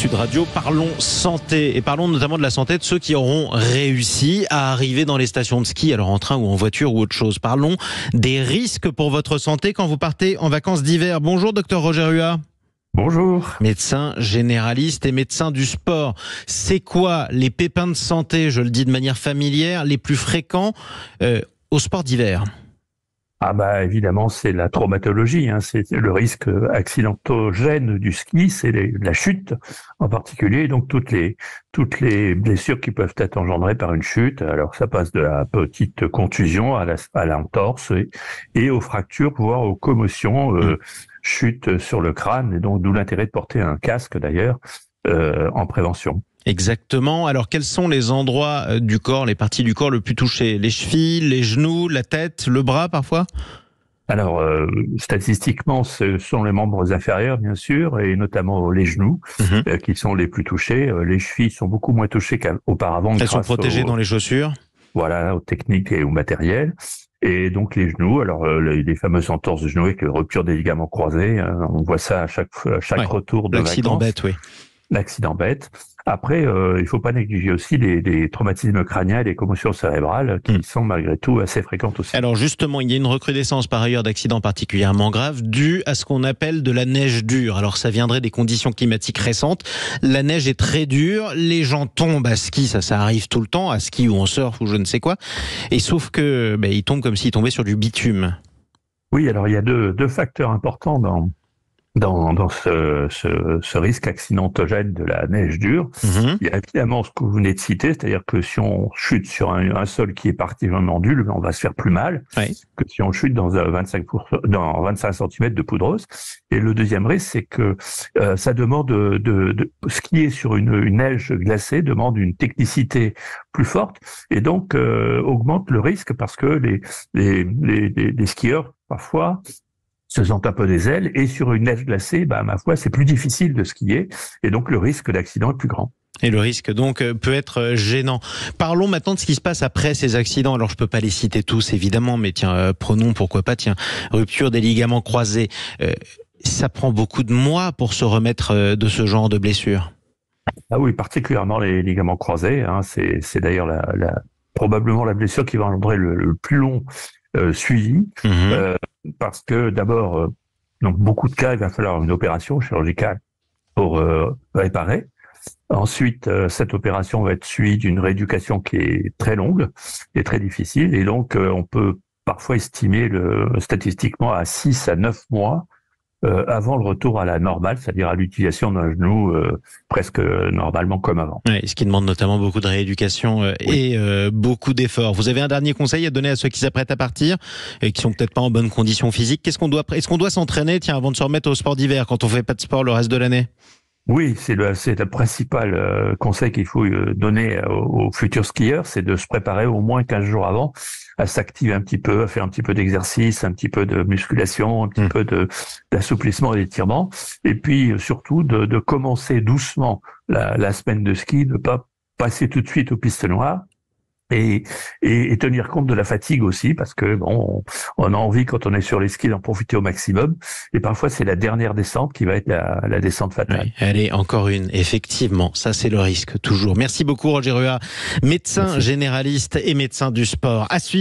Sud Radio, parlons santé et parlons notamment de la santé de ceux qui auront réussi à arriver dans les stations de ski, alors en train ou en voiture ou autre chose. Parlons des risques pour votre santé quand vous partez en vacances d'hiver. Bonjour docteur Roger Huat. Bonjour. Médecin généraliste et médecin du sport. C'est quoi les pépins de santé, je le dis de manière familière, les plus fréquents au sport d'hiver ? Évidemment, c'est la traumatologie, c'est le risque accidentogène du ski, c'est la chute en particulier, donc toutes les blessures qui peuvent être engendrées par une chute. Alors ça passe de la petite contusion à l'entorse et aux fractures, voire aux commotions, chute sur le crâne, et donc d'où l'intérêt de porter un casque d'ailleurs en prévention. Exactement. Alors, quels sont les endroits du corps, les parties du corps le plus touchées ? Les chevilles, les genoux, la tête, le bras parfois ? Alors, statistiquement, ce sont les membres inférieurs, bien sûr, et notamment les genoux, qui sont les plus touchés. Les chevilles sont beaucoup moins touchées qu'auparavant. Elles sont protégées dans les chaussures ? Voilà, aux techniques et au matériel. Et donc les genoux, alors les fameuses entorses de genoux avec rupture des ligaments croisés, on voit ça à chaque retour de vacances. L'accident bête, oui. L'accident bête. Après, il faut pas négliger aussi les traumatismes crâniens et les commotions cérébrales qui sont malgré tout assez fréquentes aussi. Alors justement, il y a une recrudescence par ailleurs d'accidents particulièrement graves due à ce qu'on appelle de la neige dure. Alors ça viendrait des conditions climatiques récentes. La neige est très dure, les gens tombent à ski, ça arrive tout le temps, à ski ou en surf ou je ne sais quoi. Et sauf que ils tombent comme s'ils tombaient sur du bitume. Oui, alors il y a deux facteurs importants dans ce risque accidentogène de la neige dure. Il y a évidemment ce que vous venez de citer, c'est-à-dire que si on chute sur un sol qui est particulièrement dur, on va se faire plus mal que si on chute dans 25 cm de poudreuse. Et le deuxième risque, c'est que ça demande de skier sur une neige glacée, demande une technicité plus forte et donc augmente le risque parce que les skieurs parfois se sentent un peu des ailes, et sur une neige glacée, ma foi, c'est plus difficile de skier, et donc le risque d'accident est plus grand. Et le risque donc peut être gênant. Parlons maintenant de ce qui se passe après ces accidents. Alors je peux pas les citer tous évidemment, mais prenons pourquoi pas, rupture des ligaments croisés. Ça prend beaucoup de mois pour se remettre de ce genre de blessure. Ah oui, particulièrement les ligaments croisés, c'est d'ailleurs probablement la blessure qui va engendrer le plus long suivi. Parce que d'abord, donc beaucoup de cas, il va falloir une opération chirurgicale pour réparer. Ensuite, cette opération va être suivie d'une rééducation qui est très longue et très difficile. Et donc, on peut parfois estimer statistiquement à 6 à 9 mois avant le retour à la normale, c'est-à-dire à l'utilisation d'un genou presque normalement comme avant. Oui, ce qui demande notamment beaucoup de rééducation et beaucoup d'efforts. Vous avez un dernier conseil à donner à ceux qui s'apprêtent à partir et qui sont peut-être pas en bonne condition physique ? Est-ce qu'on doit s'entraîner avant de se remettre au sport d'hiver quand on fait pas de sport le reste de l'année ? Oui, c'est le principal conseil qu'il faut donner aux futurs skieurs, c'est de se préparer au moins 15 jours avant à s'activer un petit peu, à faire un petit peu d'exercice, un petit peu de musculation, un petit peu d'assouplissement et d'étirement, et puis surtout de commencer doucement la semaine de ski, de pas passer tout de suite aux pistes noires. Et tenir compte de la fatigue aussi, parce que on a envie quand on est sur les skis d'en profiter au maximum. Et parfois c'est la dernière descente qui va être la descente fatale. Oui, allez, encore une. Effectivement, ça c'est le risque toujours. Merci beaucoup Roger Huat, médecin généraliste et médecin du sport. À suivre.